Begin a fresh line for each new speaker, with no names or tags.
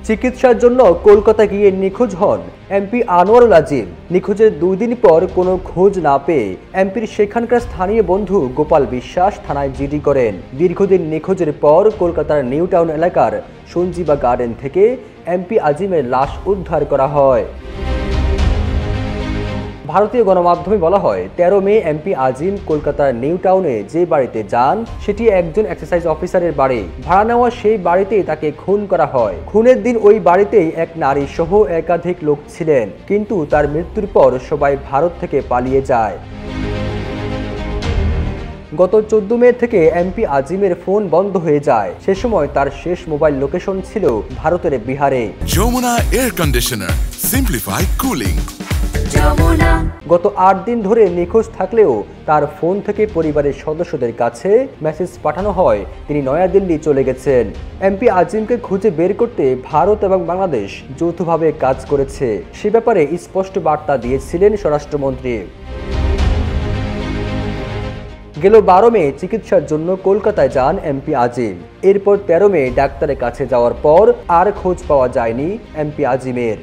চিকিৎসার জন্য কলকাতা গিয়ে নিখোঁজ হন এমপি আনোয়ারুল আজিম। নিখোঁজের 2 দিন পর কোনো খোঁজ না পেয়ে এমপির সেখানকার স্থানীয় বন্ধু গোপাল বিশ্বাস থানায় জিডি করেন। দীর্ঘদিন নিখোঁজের পর কলকাতার নিউ টাউন এলাকার সঞ্জীবা গার্ডেন থেকে এমপি আজিমের লাশ উদ্ধার করা হয়। ভারতীয় গণমাধ্যমে বলা হয়, 13 মে এমপি আজিম কলকাতার নিউ টাউনে যে বাড়িতে যান সেটি একজন এক্সাইজ অফিসারের বাড়ি। ভাড়া নেওয়া সেই বাড়িতেই তাকে খুন করা হয়। খুনের দিন ওই বাড়িতেই এক নারী সহ একাধিক লোক ছিলেন, কিন্তু তার মৃত্যুর পর সবাই ভারত থেকে পালিয়ে যায়। গত 14 মে থেকে এমপি আজিমের ফোন বন্ধ হয়ে যায়। সে সময় তার শেষ মোবাইল লোকেশন ছিল ভারতের বিহারে।
Jamuna air conditioner, simplify cooling.
গত 8 দিন ধরে নিখোঁজ থাকলেও তার ফোন থেকে পরিবারের সদস্যদের কাছে মেসেজ পাঠানো হয় তিনি নয়াদিল্লি চলে গেছেন। এমপি আজিমকে খুঁজে বের করতে ভারত এবং বাংলাদেশ যৌথভাবে কাজ করেছে, সে ব্যাপারে স্পষ্ট বার্তা দিয়েছিলেন স্বরাষ্ট্রমন্ত্রী। গেল 12 মে চিকিৎসার জন্য কলকাতায় যান এমপি আজিম। এরপর 13 মে ডাক্তারের কাছে যাওয়ার পর আর খোঁজ পাওয়া যায়নি এমপি আজিমের।